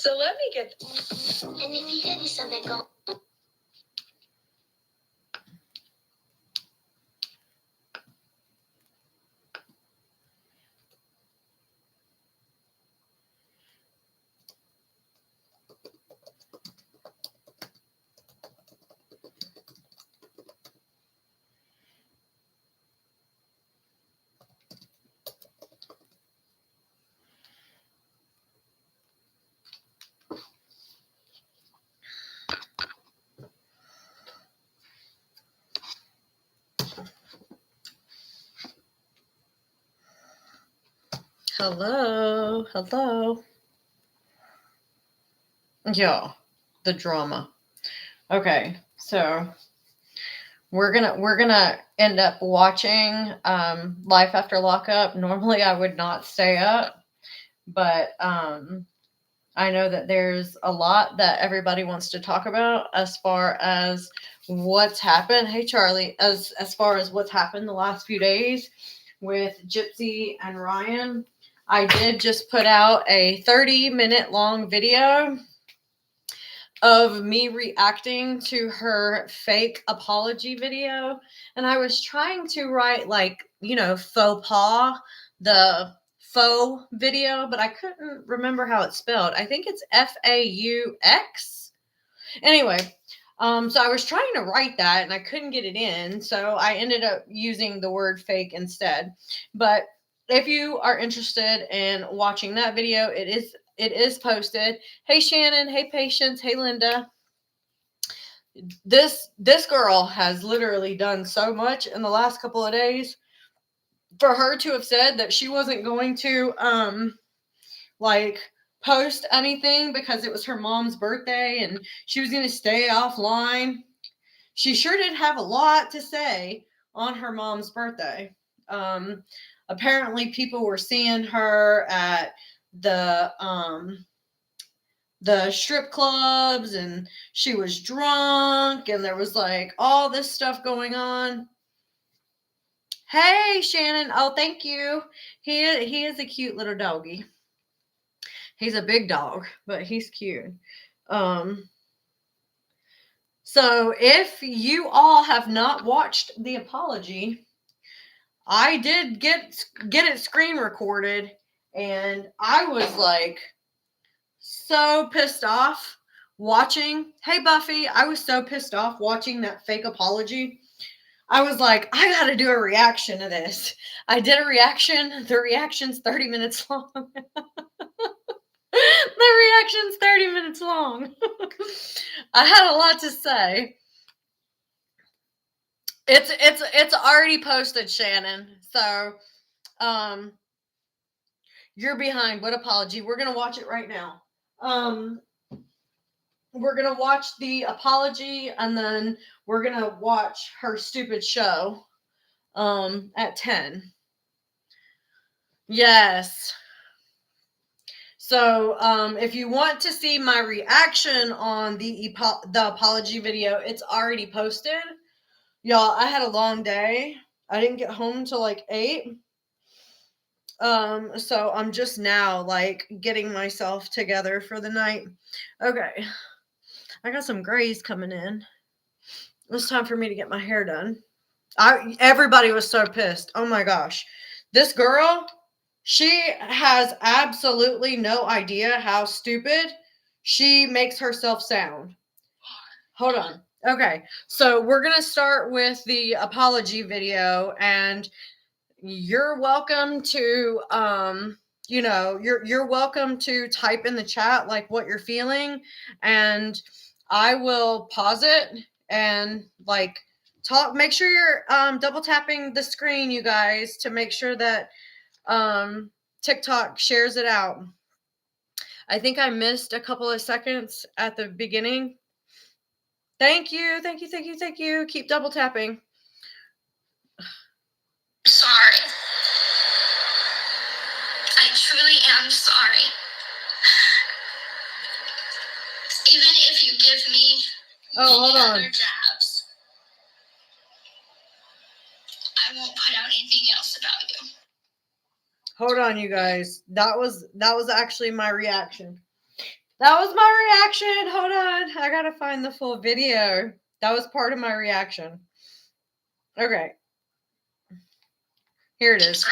So let me get. And if you did something go. Hello. Yeah, the drama. Okay, so we're gonna end up watching Life After Lockup. Normally, I would not stay up, but I know that there's a lot that everybody wants to talk about as far as what's happened. Hey, Charlie, as far as what's happened the last few days with Gypsy and Ryan. I did just put out a 30-minute long video of me reacting to her fake apology video. And I was trying to write, like, faux pas, the faux video, but I couldn't remember how it's spelled. I think it's FAUX. Anyway, so I was trying to write that and I couldn't get it in. So I ended up using the word fake instead. But if you are interested in watching that video, it is posted. Hey, Shannon. Hey, Patience. Hey, Linda. This girl has literally done so much in the last couple of days. For her to have said that she wasn't going to post anything because it was her mom's birthday and she was going to stay offline. She sure did have a lot to say on her mom's birthday. Apparently people were seeing her at the strip clubs and she was drunk and there was like all this stuff going on. Hey, Shannon. Oh, thank you. He is a cute little doggy. He's a big dog, but he's cute. So if you all have not watched the apology, I did get it screen recorded and I was like so pissed off watching. Hey, Buffy, I was so pissed off watching that fake apology. I was like, I got to do a reaction to this. I did a reaction. The reaction's 30 minutes long. The reaction's 30 minutes long. I had a lot to say. It's already posted, Shannon. So, you're behind. What apology? We're gonna watch it right now. We're gonna watch the apology, and then we're gonna watch her stupid show. At 10. Yes. So, if you want to see my reaction on the apology video, it's already posted. Y'all, I had a long day. I didn't get home till like 8. So I'm just now like getting myself together for the night. Okay. I got some grays coming in. It's time for me to get my hair done. Everybody was so pissed. Oh my gosh. This girl, she has absolutely no idea how stupid she makes herself sound. Hold on. Okay. So we're going to start with the apology video, and you're welcome to you're welcome to type in the chat like what you're feeling, and I will pause it and like talk. Make sure you're double tapping the screen, you guys, to make sure that TikTok shares it out. I think I missed a couple of seconds at the beginning. Thank you. Keep double tapping. Sorry. I truly am sorry. Even if you give me hold on. other jabs, I won't put out anything else about you. Hold on, you guys. That was actually my reaction. That was my reaction. Hold on. I gotta find the full video. That was part of my reaction. Okay. Here it is.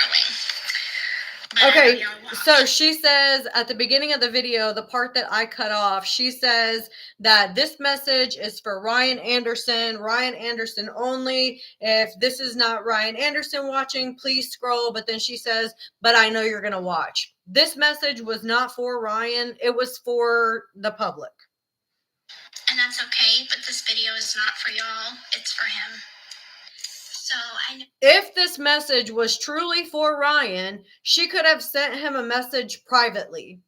Okay, so she says at the beginning of the video, the part that I cut off, she says that this message is for Ryan Anderson only. If this is not Ryan Anderson watching, please scroll. But then she says, but I know you're going to watch. This message was not for Ryan. It was for the public. And that's okay, but this video is not for y'all. It's for him. So if this message was truly for Ryan, she could have sent him a message privately.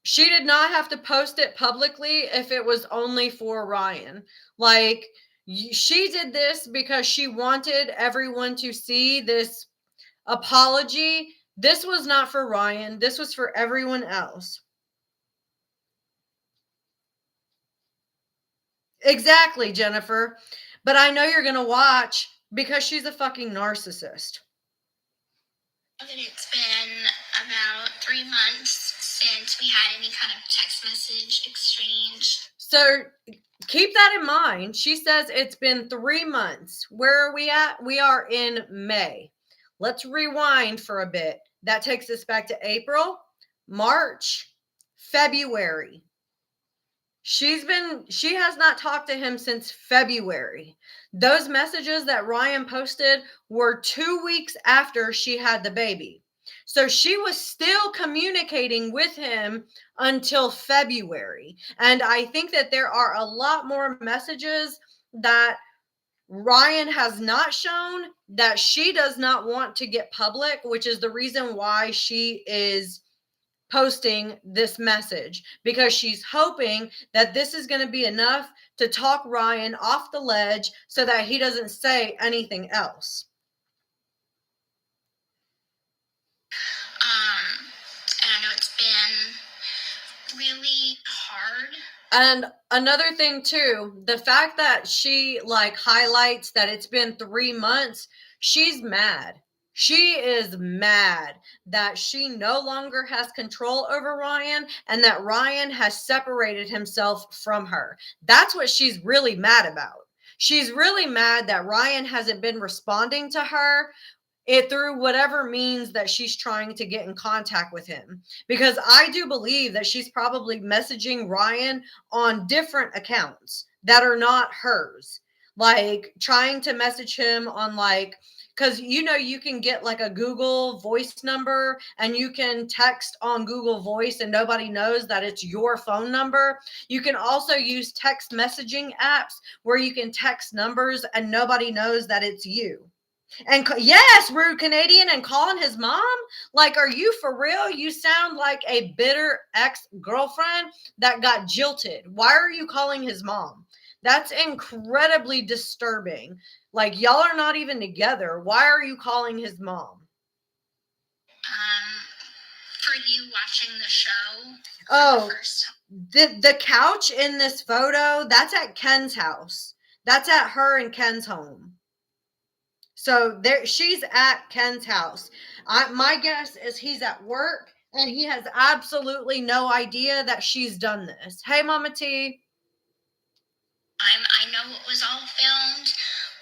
She did not have to post it publicly if it was only for Ryan. Like, she did this because she wanted everyone to see this apology. This was not for Ryan. This was for everyone else. Exactly, Jennifer. But I know you're going to watch because she's a fucking narcissist. It's been about 3 months since we had any kind of text message exchange. So keep that in mind. She says it's been 3 months. Where are we at? We are in May. Let's rewind for a bit. That takes us back to April, March, February. She has not talked to him since February. Those messages that Ryan posted were 2 weeks after she had the baby. So she was still communicating with him until February. And I think that there are a lot more messages that Ryan has not shown that she does not want to get public, which is the reason why she is posting this message, because she's hoping that this is going to be enough to talk Ryan off the ledge so that he doesn't say anything else. And I know it's been really hard. And another thing too, the fact that she highlights that it's been 3 months, she's mad. She is mad that she no longer has control over Ryan and that Ryan has separated himself from her. That's what she's really mad about. She's really mad that Ryan hasn't been responding to her through whatever means that she's trying to get in contact with him. Because I do believe that she's probably messaging Ryan on different accounts that are not hers. Like trying to message him on because you can get a Google voice number and you can text on Google Voice and nobody knows that it's your phone number. You can also use text messaging apps where you can text numbers and nobody knows that it's you. And yes, rude Canadian, and calling his mom? Are you for real? You sound like a bitter ex-girlfriend that got jilted. Why are you calling his mom? That's incredibly disturbing. Y'all are not even together. Why are you calling his mom? For you watching the show. Oh, the couch in this photo, that's at Ken's house. That's at her and Ken's home. So she's at Ken's house. My guess is he's at work and he has absolutely no idea that she's done this. Hey, Mama T. I know it was all filmed,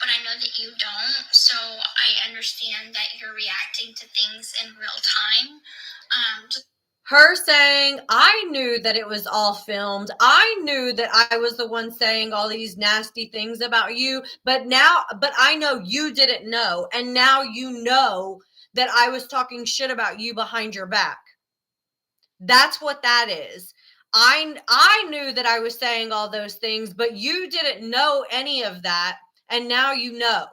but I know that you don't. So I understand that you're reacting to things in real time. Her saying, I knew that it was all filmed. I knew that I was the one saying all these nasty things about you, but I know you didn't know. And now you know that I was talking shit about you behind your back. That's what that is. I knew that I was saying all those things, but you didn't know any of that. And now you know.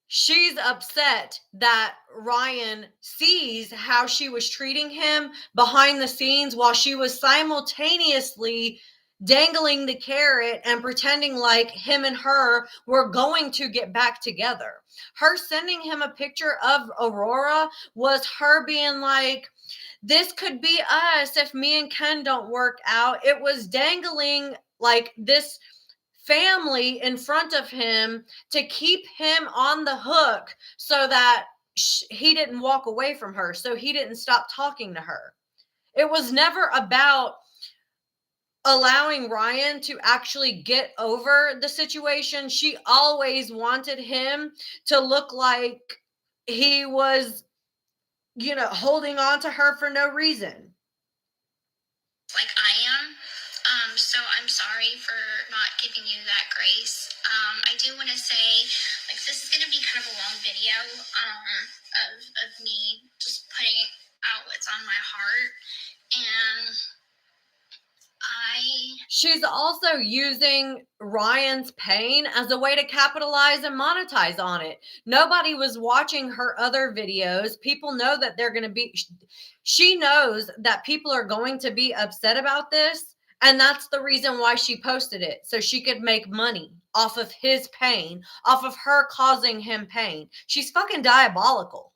She's upset that Ryan sees how she was treating him behind the scenes while she was simultaneously dangling the carrot and pretending like him and her were going to get back together. Her sending him a picture of Aurora was her being like, this could be us if me and Ken don't work out. It was dangling this family in front of him to keep him on the hook so that he didn't walk away from her, so he didn't stop talking to her. It was never about allowing Ryan to actually get over the situation. She always wanted him to look like he was, holding on to her for no reason. Like I am. So I'm sorry for not giving you that grace. I do want to say, like, this is going to be kind of a long video of me just putting out what's on my heart. And she's also using Ryan's pain as a way to capitalize and monetize on it. Nobody was watching her other videos. People know that they're going to be, she knows that people are going to be upset about this. And that's the reason why she posted it. So she could make money off of his pain, off of her causing him pain. She's fucking diabolical.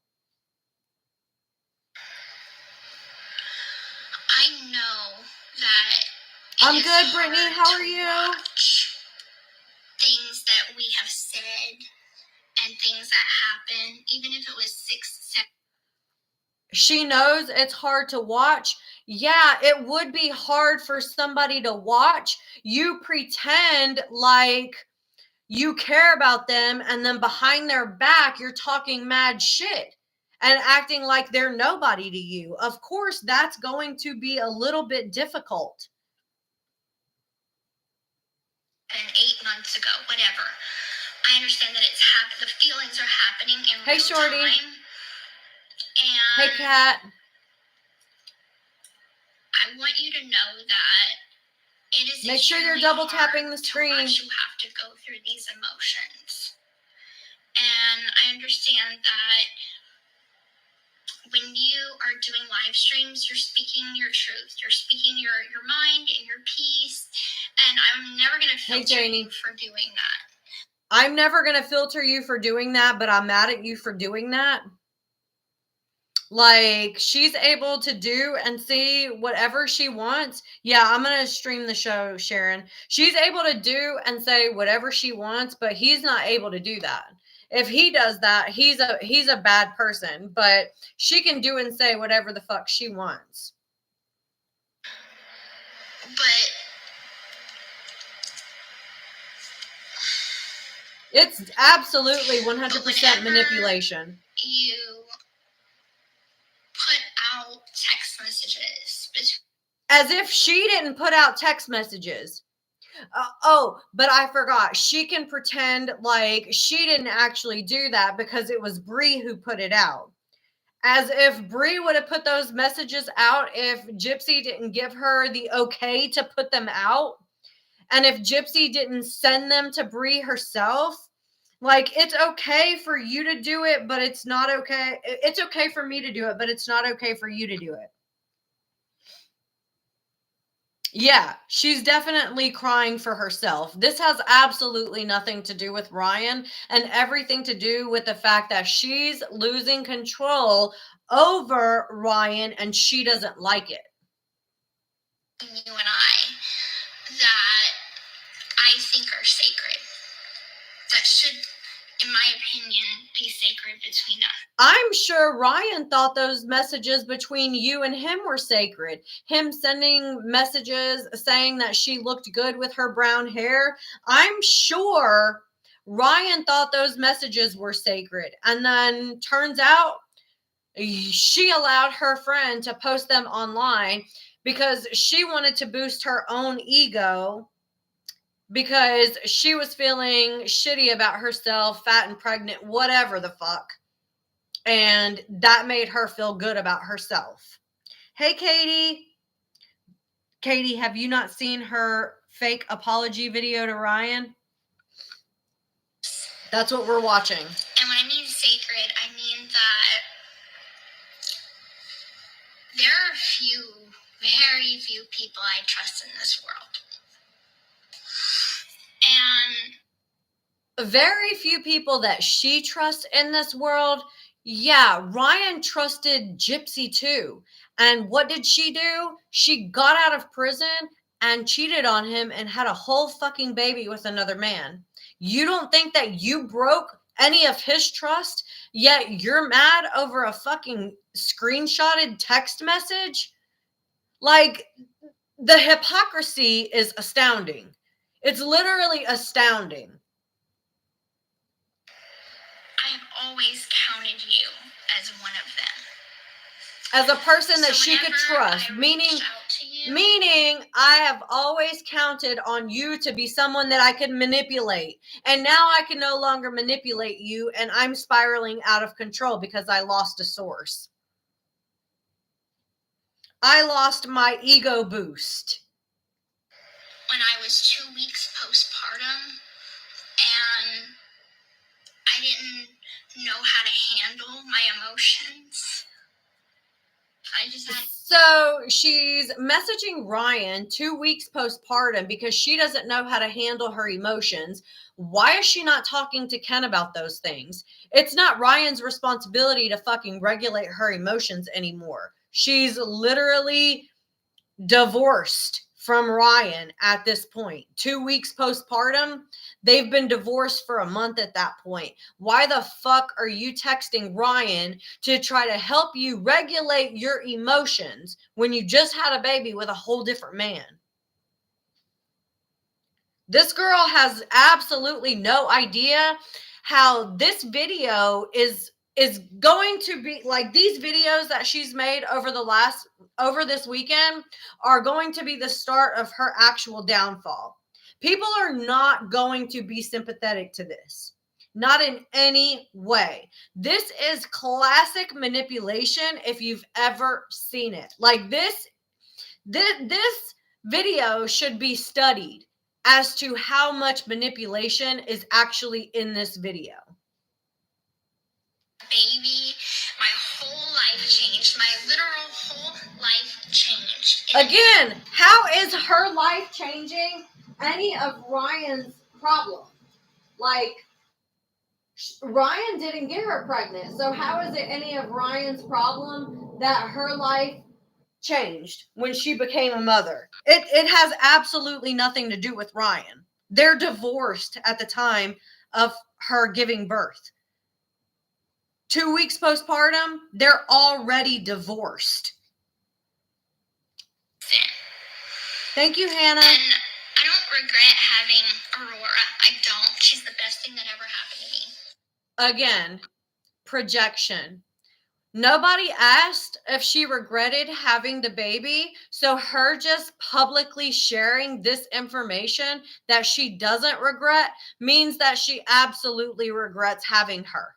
I know that I'm good, Brittany. How are you? Things that we have said and things that happen, even if it was 6, 7. She knows it's hard to watch. Yeah, it would be hard for somebody to watch. You pretend like you care about them, and then behind their back, you're talking mad shit and acting like they're nobody to you. Of course, that's going to be a little bit difficult. And 8 months ago, whatever. I understand that it's happened. The feelings are happening in real Shorty. time. And hey, Kat. I want you to know that it is. Make sure you're double tapping the screen. You have to go through these emotions, and I understand that when you are doing live streams, you're speaking your truth. You're speaking your mind and your peace. And I'm never going to filter you for doing that. I'm never going to filter you for doing that, but I'm mad at you for doing that. Like, she's able to do and see whatever she wants. Yeah, I'm going to stream the show, Sharon. She's able to do and say whatever she wants, but he's not able to do that. If he does that, he's a bad person, but she can do and say whatever the fuck she wants. But it's absolutely 100% manipulation. You put out text messages. As if she didn't put out text messages. But I forgot. She can pretend like she didn't actually do that because it was Bree who put it out. As if Bree would have put those messages out if Gypsy didn't give her the okay to put them out. And if Gypsy didn't send them to Bree herself. Like, it's okay for you to do it, but it's not okay. It's okay for me to do it, but it's not okay for you to do it. Yeah, she's definitely crying for herself. This has absolutely nothing to do with Ryan and everything to do with the fact that she's losing control over Ryan and she doesn't like it. You and I, that I think are sacred. That should, in my opinion, be sacred between us. I'm sure Ryan thought those messages between you and him were sacred. Him sending messages saying that she looked good with her brown hair. I'm sure Ryan thought those messages were sacred. And then turns out she allowed her friend to post them online because she wanted to boost her own ego. Because she was feeling shitty about herself, fat and pregnant, whatever the fuck. And that made her feel good about herself. Hey, Katie. Katie, have you not seen her fake apology video to Ryan? That's what we're watching. And when I mean sacred, I mean that there are very few people I trust in this world. And very few people that she trusts in this world. Yeah, Ryan trusted Gypsy too. And what did she do? She got out of prison and cheated on him and had a whole fucking baby with another man. You don't think that you broke any of his trust, yet you're mad over a fucking screenshotted text message? Like, the hypocrisy is astounding. It's literally astounding. I have always counted you as one of them. As a person that So she could whenever trust, I meaning reached out to you, I have always counted on you to be someone that I could manipulate. And now I can no longer manipulate you, and I'm spiraling out of control because I lost a source. I lost my ego boost. when I was 2 weeks postpartum, and I didn't know how to handle my emotions. I just had. So she's messaging Ryan 2 weeks postpartum because she doesn't know how to handle her emotions. Why is she not talking to Ken about those things? It's not Ryan's responsibility to fucking regulate her emotions anymore. She's literally divorced from Ryan at this point. 2 weeks postpartum. They've been divorced for a month at that point. Why the fuck are you texting Ryan to try to help you regulate your emotions when you just had a baby with a whole different man? This girl has absolutely no idea how this video is going to be like. These videos that she's made over this weekend are going to be the start of her actual downfall. People are not going to be sympathetic to this. Not in any way. This is classic manipulation if you've ever seen it. Like this video should be studied as to how much manipulation is actually in this video. Baby, my whole life changed. My literal whole life changed. Again, how is her life changing any of Ryan's problem? Like, Ryan didn't get her pregnant, so how is it any of Ryan's problem that her life changed when she became a mother? It has absolutely nothing to do with Ryan. They're divorced at the time of her giving birth. 2 weeks postpartum, they're already divorced. Thank you, Hannah. And I don't regret having Aurora. I don't. She's the best thing that ever happened to me. Again, projection. Nobody asked if she regretted having the baby, so her just publicly sharing this information that she doesn't regret means that she absolutely regrets having her.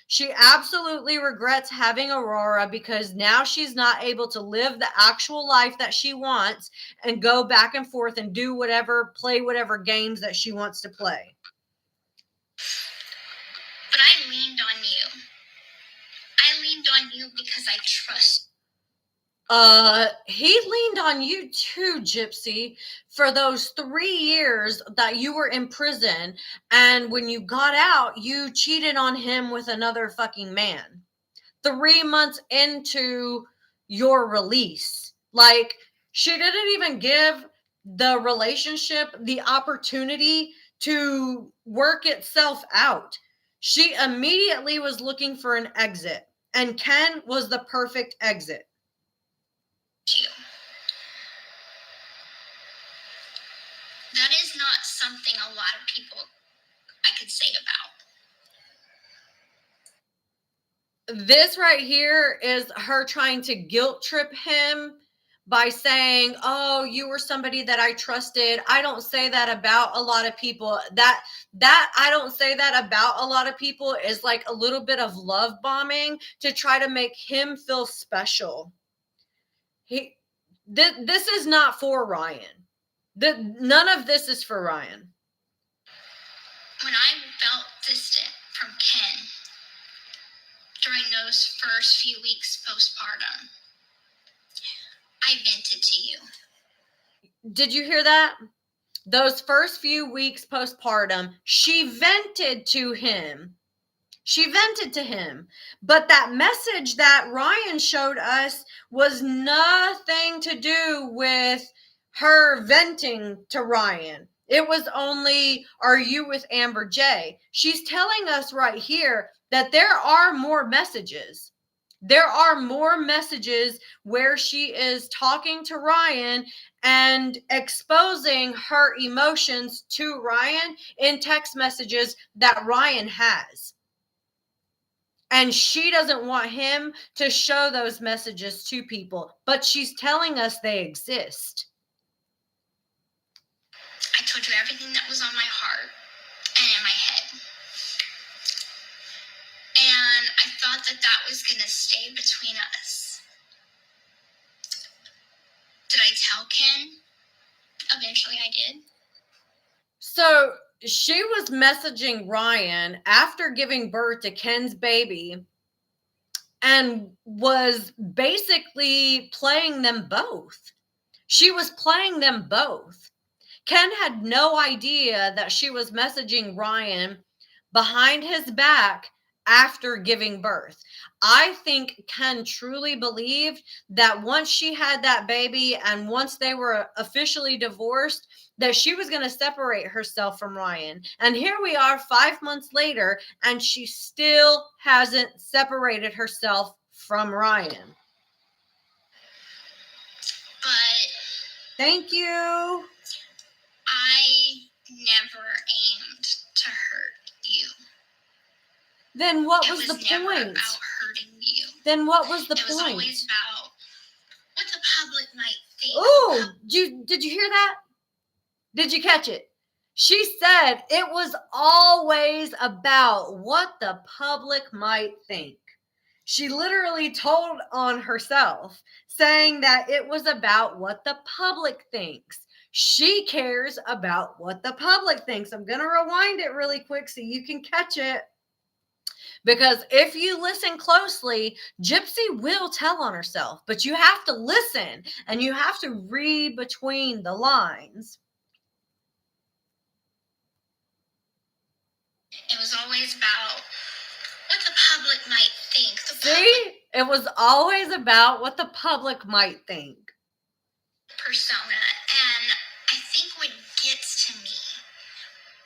She absolutely regrets having Aurora because now she's not able to live the actual life that she wants and go back and forth and do whatever, play whatever games that she wants to play. But I leaned on you. I leaned on you because I trust. He leaned on you too, Gypsy, for those 3 years that you were in prison. And when you got out, you cheated on him with another fucking man. 3 months into your release. Like, she didn't even give the relationship the opportunity to work itself out. She immediately was looking for an exit, and Ken was the perfect exit. You. That is not something a lot of people I could say about. This right here is her trying to guilt trip him by saying, oh, you were somebody that I trusted. I don't say that about a lot of people. That I don't say that about a lot of people is like a little bit of love bombing to try to make him feel special. This is not for Ryan. None of this is for Ryan. When I felt distant from Ken during those first few weeks postpartum, I vented to you. Did you hear that? Those first few weeks postpartum, she vented to him. She vented to him. But that message that Ryan showed us was nothing to do with her venting to Ryan. It was only, are you with Amber J? She's telling us right here that there are more messages. There are more messages where she is talking to Ryan and exposing her emotions to Ryan in text messages that Ryan has. And she doesn't want him to show those messages to people, but she's telling us they exist. I told you everything that was on my heart and in my head. And I thought that that was going to stay between us. Did I tell Ken? Eventually I did. So she was messaging Ryan after giving birth to Ken's baby and was basically playing them both. She was playing them both. Ken had no idea that she was messaging Ryan behind his back after giving birth. I think Ken truly believed that once she had that baby and once they were officially divorced, that she was going to separate herself from Ryan. And here we are 5 months later, and she still hasn't separated herself from Ryan. But thank you. I never aimed to hurt you. Then what was the never point? About hurting you. Then what was the point? It was point? always about what the public might think. Oh, did you hear that? Did you catch it? She said it was always about what the public might think. She literally told on herself, saying that it was about what the public thinks. She cares about what the public thinks. I'm going to rewind it really quick so you can catch it. Because if you listen closely, Gypsy will tell on herself, but you have to listen and you have to read between the lines. It was always about what the public might think. See? It was always about what the public might think. Persona. And I think what gets to me,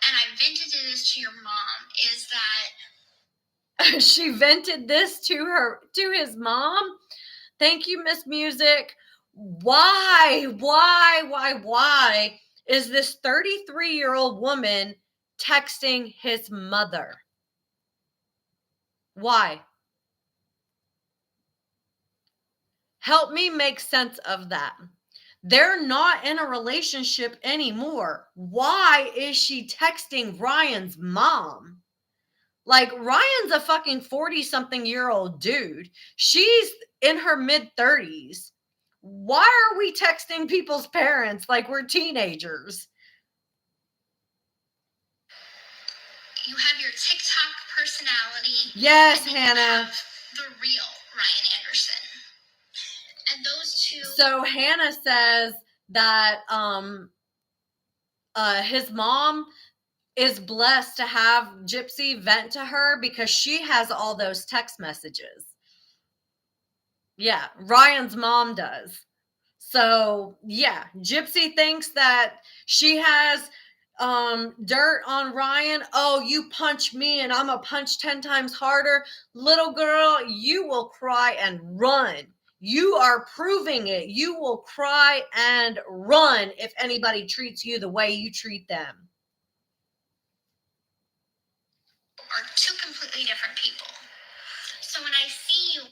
and I vented this to your mom, is that she vented this to his mom. Thank you, Miss Music. Why is this 33-year-old woman texting his mother? Why? Help me make sense of that. They're not in a relationship anymore. Why is she texting Ryan's mom? Like, Ryan's a fucking 40-something-year-old dude. She's in her mid-30s. Why are we texting people's parents like we're teenagers? You have your TikTok personality. Yes, Hannah. The real Ryan Anderson. And those two. So Hannah says that his mom is blessed to have Gypsy vent to her because she has all those text messages. Yeah, Ryan's mom does. So, yeah, Gypsy thinks that she has dirt on Ryan. Oh, you punch me and I'm going to punch 10 times harder. Little girl, you will cry and run. You are proving it. You will cry and run if anybody treats you the way you treat them. Are two completely different people. So when I see you,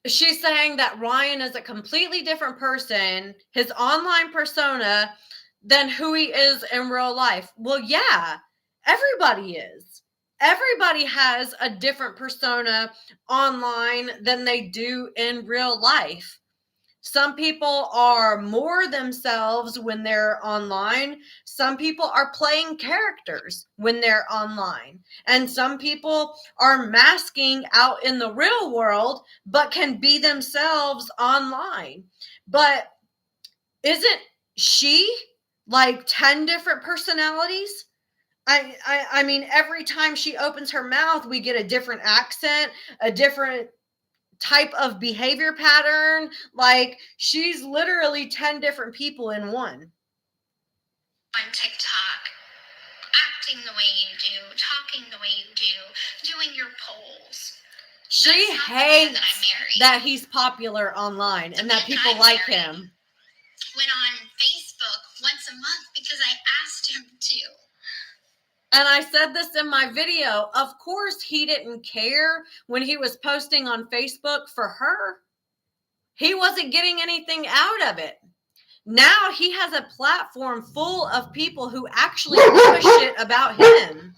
she's saying that Ryan is a completely different person, his online persona, than who he is in real life. Well, yeah, everybody is. Everybody has a different persona online than they do in real life. Some people are more themselves when they're online. Some people are playing characters when they're online. And some people are masking out in the real world, but can be themselves online. But isn't she like 10 different personalities? I mean, every time she opens her mouth, we get a different accent, a different type of behavior pattern. Like, she's literally 10 different people in one. On TikTok, acting the way you do, talking the way you do, doing your polls. She That's not the man hates that I married. that he's popular online and that man people I like married him. Went on Facebook once a month because I asked him to. And I said this in my video. Of course, he didn't care when he was posting on Facebook for her. He wasn't getting anything out of it. Now he has a platform full of people who actually give a shit about him.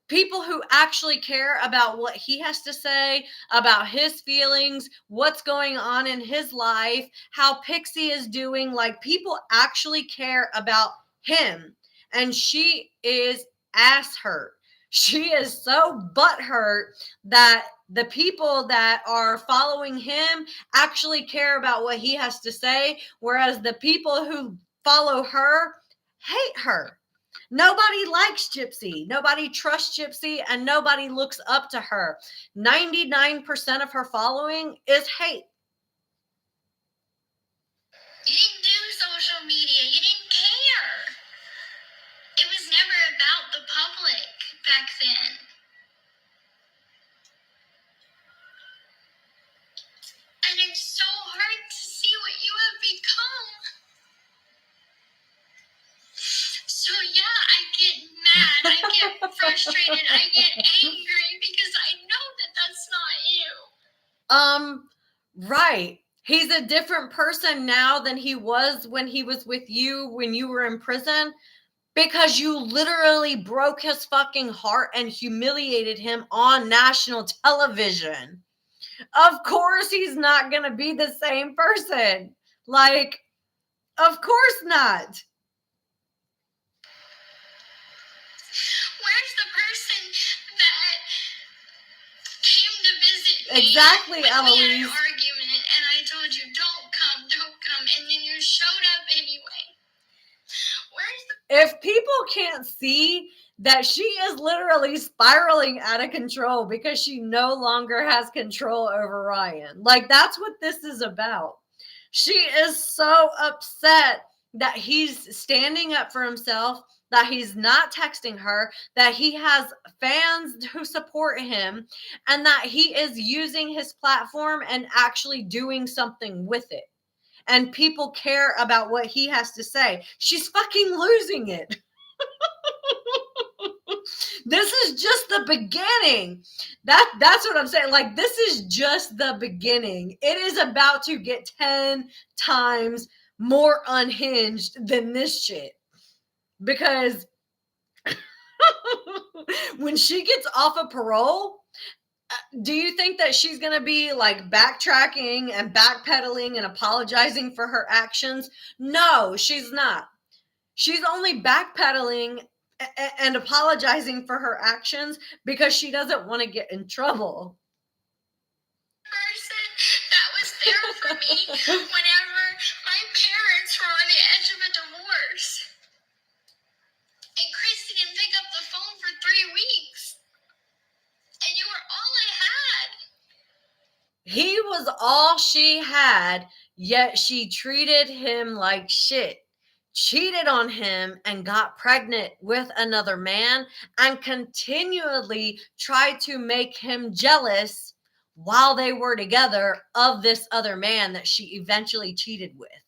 People who actually care about what he has to say, about his feelings, what's going on in his life, how Pixie is doing. Like, people actually care about him. And she is ass hurt. She is so butthurt that the people that are following him actually care about what he has to say, whereas the people who follow her hate her. Nobody likes Gypsy. Nobody trusts Gypsy, and nobody looks up to her. 99% of her following is hate. You didn't do social media. You didn't care. It was never about the public back then. And it's so hard to see what you have become. So yeah, I get mad, I get frustrated, I get angry because I know that that's not you. Right. He's a different person now than he was when he was with you when you were in prison, because you literally broke his fucking heart and humiliated him on national television. Of course he's not going to be the same person. Like, of course not. Where's the person that came to visit me? Exactly, when Eloise. we had an argument and I told you, don't come, and then you showed up anyway. If people can't see that she is literally spiraling out of control because she no longer has control over Ryan, like, that's what this is about. She is so upset that he's standing up for himself, that he's not texting her, that he has fans who support him, and that he is using his platform and actually doing something with it. And people care about what he has to say. She's fucking losing it. This is just the beginning. That's what I'm saying. Like, this is just the beginning. It is about to get 10 times more unhinged than this shit. Because when she gets off of parole, do you think that she's going to be like backtracking and backpedaling and apologizing for her actions? No, she's not. She's only backpedaling and apologizing for her actions because she doesn't want to get in trouble. Person that was there for me whenever my parents were on the edge of a divorce. And Christy didn't pick up the phone for 3 weeks. And you were all I had. He was all she had, yet she treated him like shit, cheated on him, and got pregnant with another man, and continually tried to make him jealous while they were together of this other man that she eventually cheated with.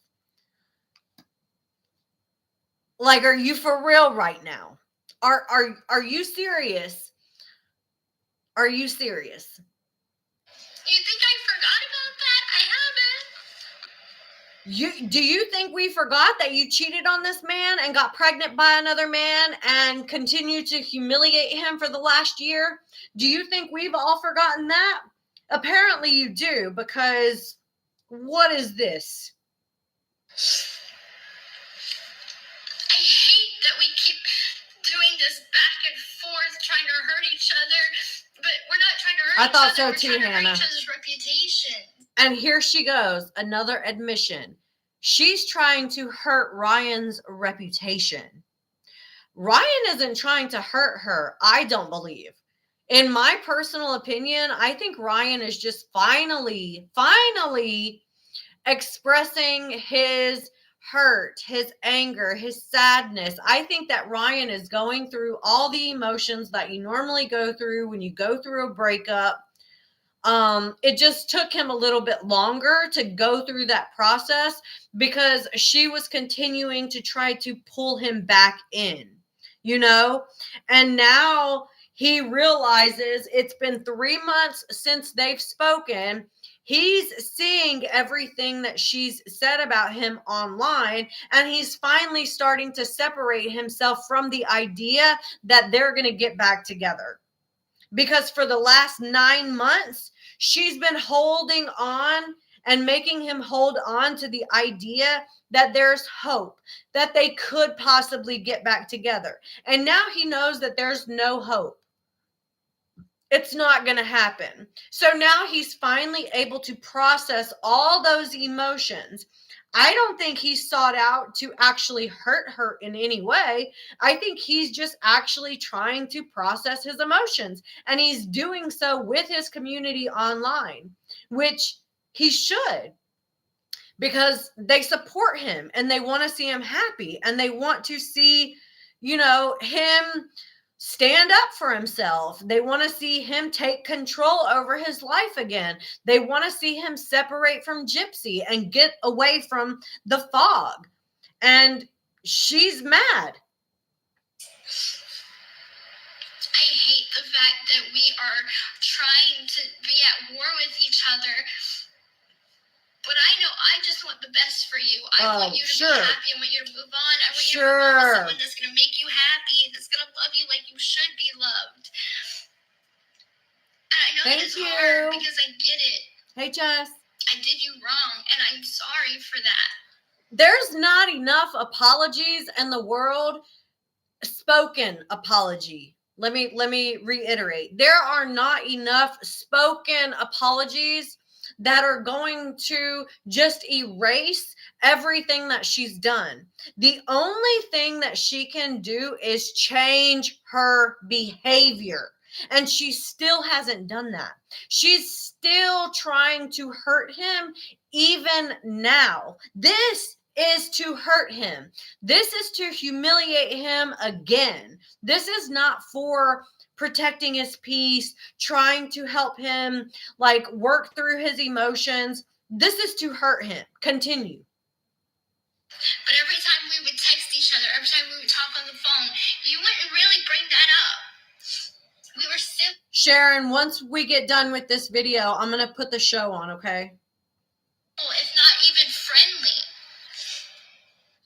Like, are you for real right now? Are you serious? Are you serious? You think I forgot about that? I haven't. Do you think we forgot that you cheated on this man and got pregnant by another man and continue to humiliate him for the last year? Do you think we've all forgotten that? Apparently you do, because what is this? I hate that we keep doing this back and forth, trying to hurt each other, but we're not trying to hurt each other. I thought so we're too, trying to Hannah. hurt each other's reputation. And here she goes, another admission. She's trying to hurt Ryan's reputation. Ryan isn't trying to hurt her, I don't believe. In my personal opinion, I think Ryan is just finally expressing his hurt, his anger, his sadness. I think that Ryan is going through all the emotions that you normally go through when you go through a breakup. It just took him a little bit longer to go through that process because she was continuing to try to pull him back in, and now he realizes it's been 3 months since they've spoken. He's seeing everything that she's said about him online, and he's finally starting to separate himself from the idea that they're going to get back together. Because for the last 9 months, she's been holding on and making him hold on to the idea that there's hope, that they could possibly get back together. And now he knows that there's no hope. It's not going to happen. So now he's finally able to process all those emotions. I don't think he sought out to actually hurt her in any way. I think he's just actually trying to process his emotions. And he's doing so with his community online, which he should, because they support him and they want to see him happy and they want to see, him stand up for himself. They want to see him take control over his life again. They want to see him separate from Gypsy and get away from the fog. And she's mad. I hate the fact that we are trying to be at war with each other. But I know I just want the best for you. I want you to be happy. I want you to move on. I want you to move on with someone that's going to make you happy, that's going to love you like you should be loved. And I know that it's hard because I get it. Hey, Jess. I did you wrong, and I'm sorry for that. There's not enough apologies in the world. Spoken apology. Let me reiterate. There are not enough spoken apologies that are going to just erase everything that she's done. The only thing that she can do is change her behavior. And she still hasn't done that. She's still trying to hurt him even now. This is to hurt him. This is to humiliate him again. This is not for protecting his peace, trying to help him work through his emotions. This is to hurt him. Continue. But every time we would text each other, every time we would talk on the phone, you wouldn't really bring that up. We were still... Sharon, once we get done with this video, I'm going to put the show on, okay? If not even friendly.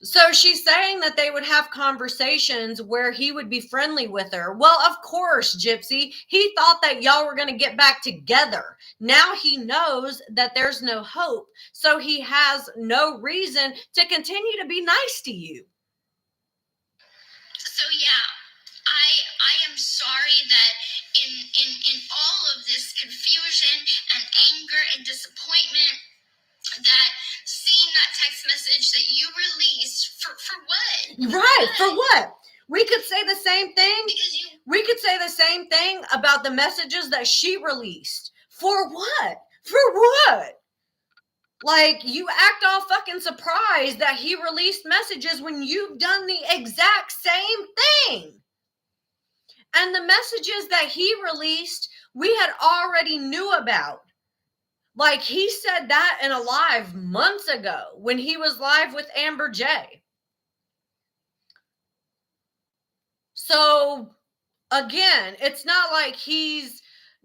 So she's saying that they would have conversations where he would be friendly with her. Well, of course, Gypsy. He thought that y'all were going to get back together. Now he knows that there's no hope. So he has no reason to continue to be nice to you. So yeah, I am sorry that in all of this confusion and anger and disappointment, that seeing that text message that you released for what? Right, for what? We could say the same thing. Because we could say the same thing about the messages that she released. For what? For what? You act all fucking surprised that he released messages when you've done the exact same thing. And the messages that he released, we had already knew about. He said that in a live months ago when he was live with Amber J. So, again, it's not like he's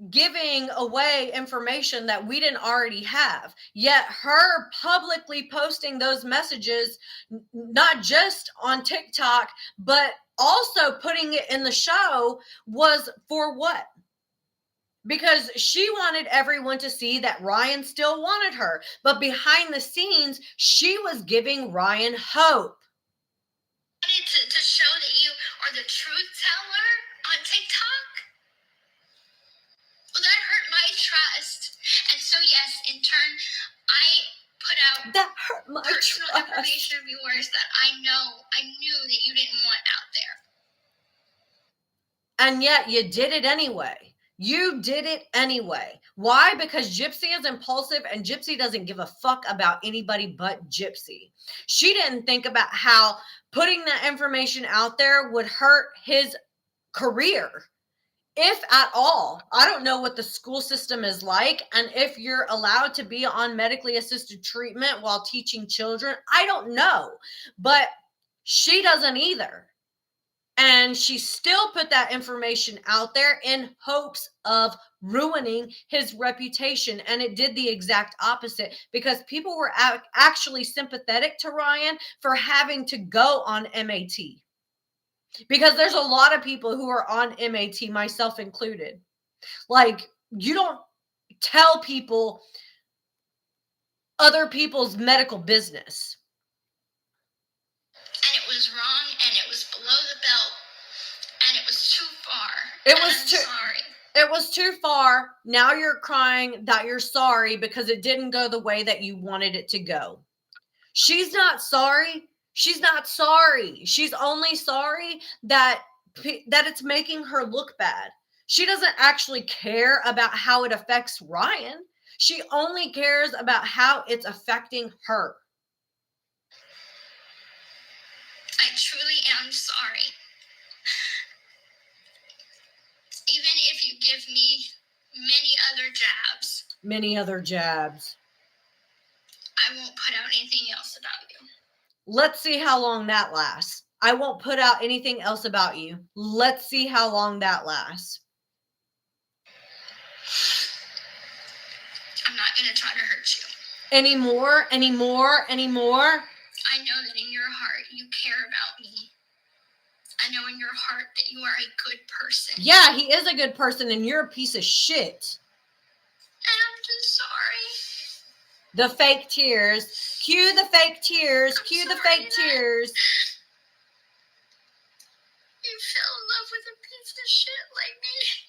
giving away information that we didn't already have. Yet her publicly posting those messages, not just on TikTok, but also putting it in the show, was for what? Because she wanted everyone to see that Ryan still wanted her. But behind the scenes, she was giving Ryan hope. I wanted to show that you are the truth teller on TikTok. Well, that hurt my trust. And so, yes, in turn, I put out that hurt my personal trust. Information of yours that I knew that you didn't want out there. And yet you did it anyway. You did it anyway. Why? Because Gypsy is impulsive and Gypsy doesn't give a fuck about anybody but Gypsy. She didn't think about how putting that information out there would hurt his career, if at all. I don't know what the school system is like, and if you're allowed to be on medically assisted treatment while teaching children. I don't know, but she doesn't either. And she still put that information out there in hopes of ruining his reputation. And it did the exact opposite, because people were actually sympathetic to Ryan for having to go on MAT. Because there's a lot of people who are on MAT, myself included. Like, you don't tell people other people's medical business. And it was wrong, and it was below the belt, and it was too far. It was too far. Now you're crying that you're sorry because it didn't go the way that you wanted it to go. She's not sorry. She's not sorry. She's only sorry that it's making her look bad. She doesn't actually care about how it affects Ryan. She only cares about how it's affecting her. I truly am sorry. Even if you give me many other jabs, I won't put out anything else about you. Let's see how long that lasts. I won't put out anything else about you. Let's see how long that lasts. I'm not going to try to hurt you. Anymore? I know that in your heart you care about me. I know in your heart that you are a good person. Yeah, he is a good person, and you're a piece of shit. And I'm just sorry. The fake tears. Cue the fake tears. Cue the fake tears. You fell in love with a piece of shit like me.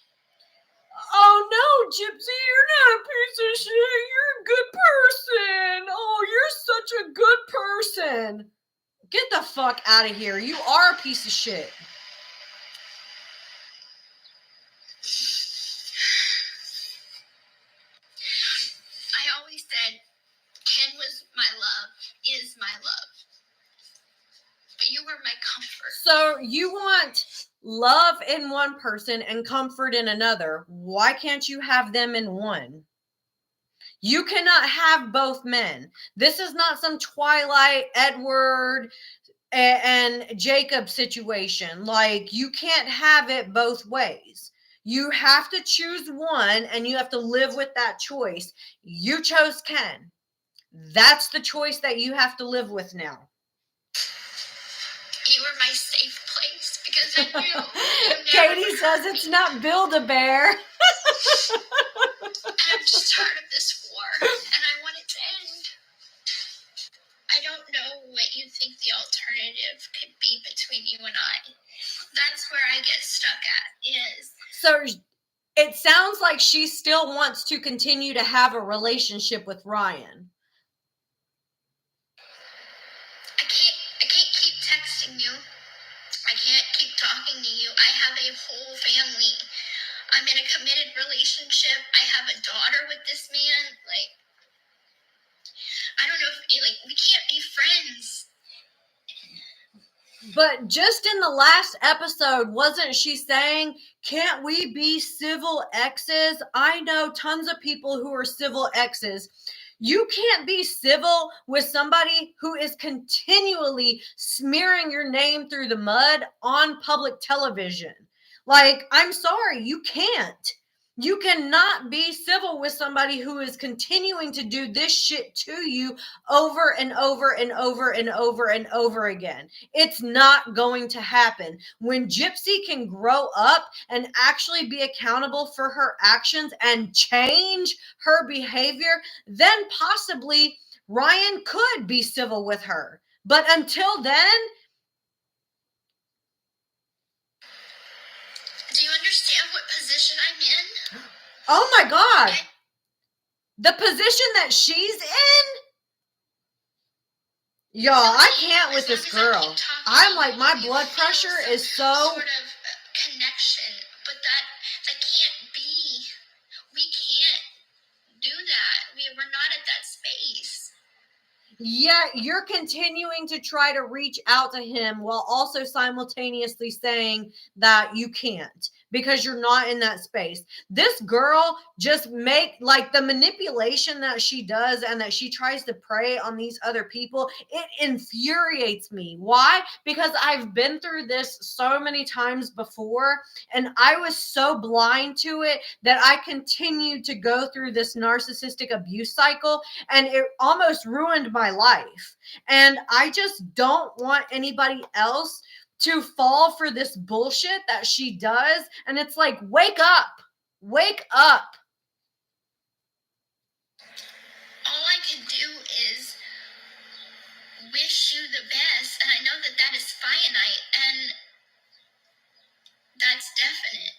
Oh no, Gypsy, you're not a piece of shit. You're a good person. Oh, you're such a good person. Get the fuck out of here. You are a piece of shit. I always said Ken was my love, is my love. But you were my comfort. So you want love in one person and comfort in another. Why can't you have them in one? You cannot have both men. This is not some Twilight, Edward, and Jacob situation. Like, you can't have it both ways. You have to choose one, and you have to live with that choice. You chose Ken. That's the choice that you have to live with now. You were my safe place because I knew. Katie says it's not Build-A-Bear. I'm just tired of this war, and I want it to end. I don't know what you think the alternative could be between you and I. That's where I get stuck at, is. So it sounds like she still wants to continue to have a relationship with Ryan. I can't keep texting you. I can't keep talking to you. I have a whole family. I'm in a committed relationship. I have a daughter with this man. Like, I don't know if, we can't be friends. But just in the last episode, wasn't she saying, can't we be civil exes? I know tons of people who are civil exes. You can't be civil with somebody who is continually smearing your name through the mud on public television. Like, I'm sorry, you can't. You cannot be civil with somebody who is continuing to do this shit to you over and over and over and over and over again. It's not going to happen. When Gypsy can grow up and actually be accountable for her actions and change her behavior, then possibly Ryan could be civil with her. But until then, do you understand what position I'm in? Oh my God. The position that she's in? Y'all, I can't with this girl. I'm like, my blood pressure is so... sort of connection, but that can't be. we're not at that space. Yet you're continuing to try to reach out to him while also simultaneously saying that you can't because you're not in that space. This girl just like the manipulation that she does and that she tries to prey on these other people. It infuriates me. Why? Because I've been through this so many times before and I was so blind to it that I continued to go through this narcissistic abuse cycle and it almost ruined my life. And I just don't want anybody else to fall for this bullshit that she does. And it's like, wake up, wake up. All I can do is wish you the best. And I know that that is finite and that's definite.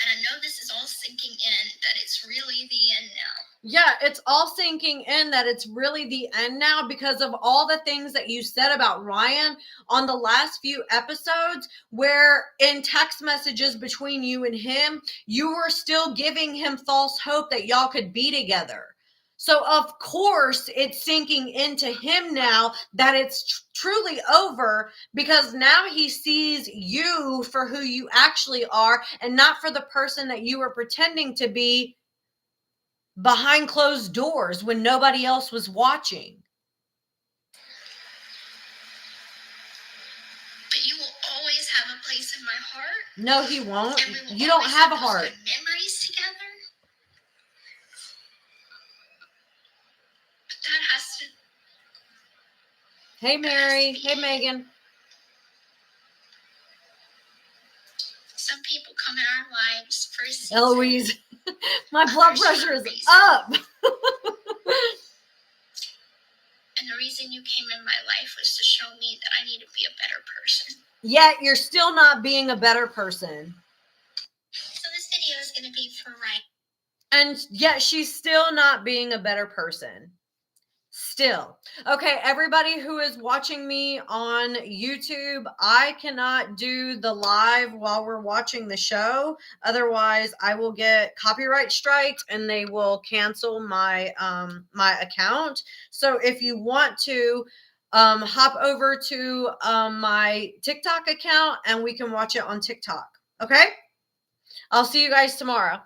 And I know this is all sinking in, that it's really the end now. Yeah, it's all sinking in that it's really the end now because of all the things that you said about Ryan on the last few episodes, where in text messages between you and him, you were still giving him false hope that y'all could be together. So of course it's sinking into him now that it's truly over because now he sees you for who you actually are and not for the person that you were pretending to be behind closed doors when nobody else was watching. But you will always have a place in my heart. No, he won't. And we will You don't always have a those heart. good memories together. But that has to. Hey, Mary. Hey, Megan. Some people come in our lives for a season. Eloise, my blood pressure is up. And the reason you came in my life was to show me that I need to be a better person. Yet you're still not being a better person. So this video is going to be for Ryan. And yet she's still not being a better person. Still. Okay, everybody who is watching me on YouTube, I cannot do the live while we're watching the show. Otherwise, I will get copyright striked and they will cancel my my account. So if you want to hop over to my TikTok account and we can watch it on TikTok. Okay? I'll see you guys tomorrow.